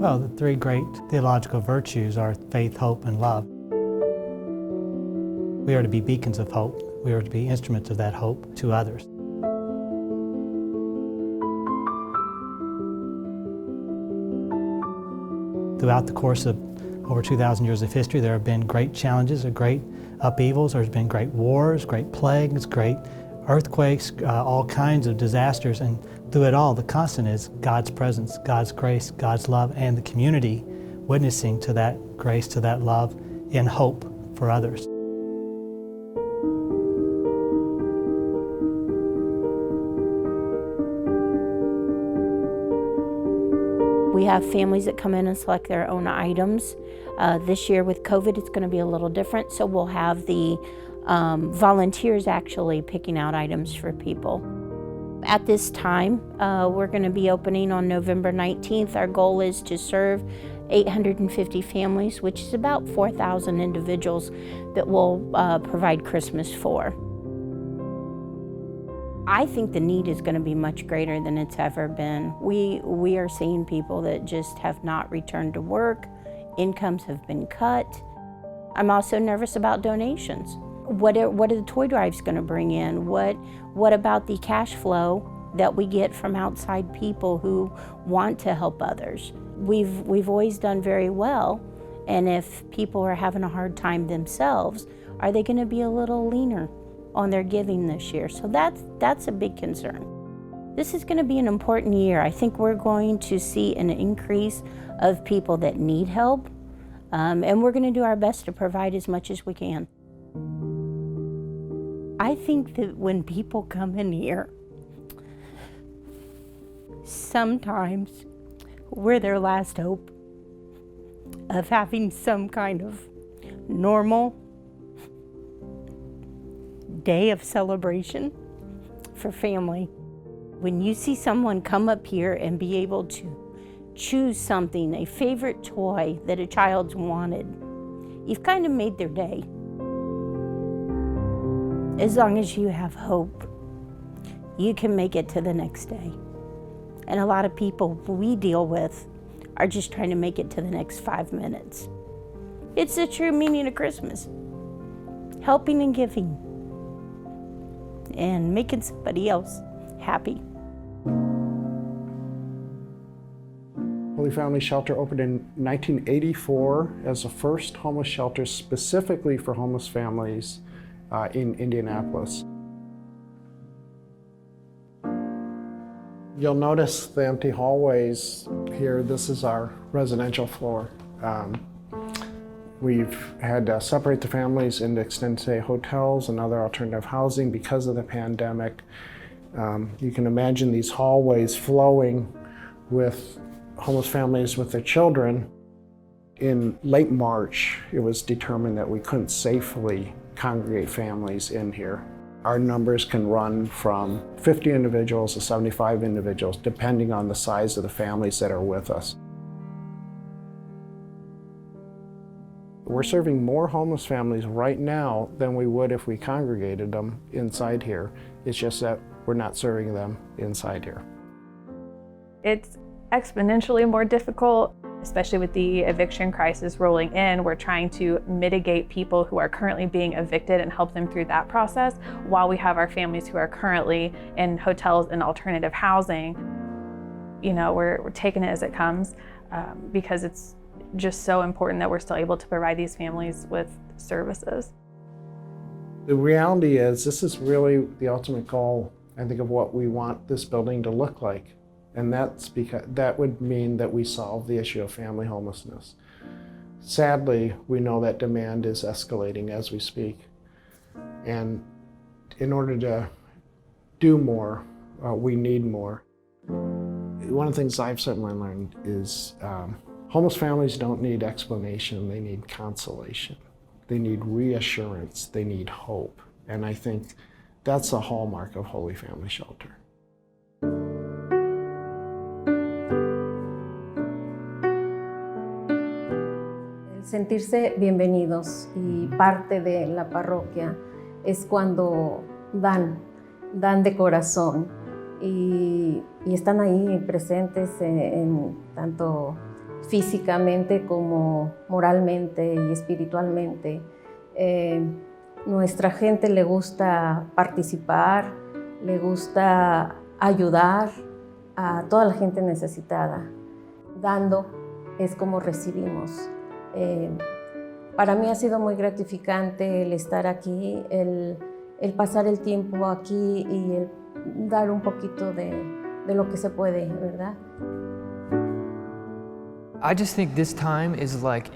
Well, the three great theological virtues are faith, hope, and love. We are to be beacons of hope. We are to be instruments of that hope to others. Throughout the course of over 2,000 years of history, there have been great challenges, great upheavals. There's been great wars, great plagues, great earthquakes, all kinds of disasters, and through it all, the constant is God's presence, God's grace, God's love, and the community witnessing to that grace, to that love, in hope for others. We have families that come in and select their own items. This year with COVID, it's going to be a little different, so we'll have the volunteers actually picking out items for people. At this time, we're going to be opening on November 19th. Our goal is to serve 850 families, which is about 4,000 individuals that we'll provide Christmas for. I think the need is going to be much greater than it's ever been. We are seeing people that just have not returned to work. Incomes have been cut. I'm also nervous about donations. What are the toy drives going to bring in? What about the cash flow that we get from outside people who want to help others? We've always done very well, and if people are having a hard time themselves, are they going to be a little leaner on their giving this year? So that's a big concern. This is going to be an important year. I think we're going to see an increase of people that need help, and we're going to do our best to provide as much as we can. I think that when people come in here, sometimes we're their last hope of having some kind of normal day of celebration for family. When you see someone come up here and be able to choose something, a favorite toy that a child's wanted, you've kind of made their day. As long as you have hope, you can make it to the next day. And a lot of people we deal with are just trying to make it to the next 5 minutes. It's the true meaning of Christmas. Helping and giving, and making somebody else happy. Holy Family Shelter opened in 1984 as the first homeless shelter specifically for homeless families in Indianapolis. You'll notice the empty hallways here. This is our residential floor. We've had to separate the families into extended stay hotels and other alternative housing because of the pandemic. You can imagine these hallways flowing with homeless families with their children. In late March, it was determined that we couldn't safely congregate families in here. Our numbers can run from 50 individuals to 75 individuals, depending on the size of the families that are with us. We're serving more homeless families right now than we would if we congregated them inside here. It's just that we're not serving them inside here. It's exponentially more difficult, especially with the eviction crisis rolling in. We're trying to mitigate people who are currently being evicted and help them through that process while we have our families who are currently in hotels and alternative housing. You know, we're taking it as it comes because it's just so important that we're still able to provide these families with services. The reality is this is really the ultimate goal, I think, of what we want this building to look like. And that's because that would mean that we solve the issue of family homelessness. Sadly, we know that demand is escalating as we speak. And in order to do more, we need more. One of the things I've certainly learned is homeless families don't need explanation, they need consolation. They need reassurance, they need hope. And I think that's the hallmark of Holy Family Shelter. Sentirse bienvenidos y parte de la parroquia es cuando dan de corazón y están ahí presentes en tanto físicamente como moralmente y espiritualmente. Nuestra gente le gusta participar, le gusta ayudar a toda la gente necesitada. Dando es como recibimos. Para mí ha sido muy gratificante el estar aquí, el pasar el tiempo aquí y el dar un poquito de lo que se puede, ¿verdad? I just think this time is like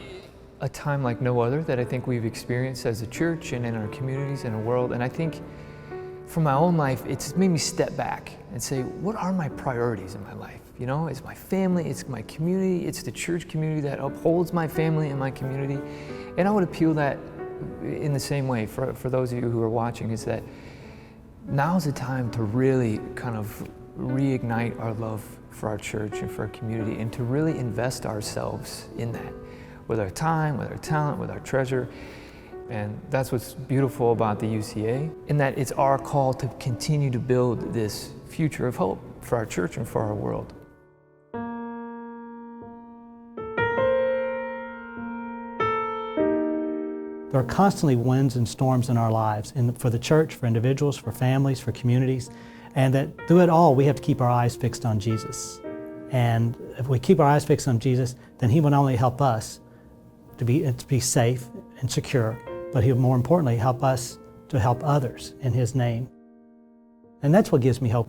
a time like no other that I think we've experienced as a church and in our communities and our world. And I think for my own life, it's made me step back and say, what are my priorities in my life? You know, it's my family, it's my community, it's the church community that upholds my family and my community. And I would appeal that in the same way for those of you who are watching, is that now's the time to really kind of reignite our love for our church and for our community, and to really invest ourselves in that, with our time, with our talent, with our treasure. And that's what's beautiful about the UCA, in that it's our call to continue to build this future of hope for our church and for our world. There are constantly winds and storms in our lives, for the church, for individuals, for families, for communities, and that through it all we have to keep our eyes fixed on Jesus. And if we keep our eyes fixed on Jesus, then He will not only help us to be safe and secure, but He will more importantly help us to help others in His name. And that's what gives me hope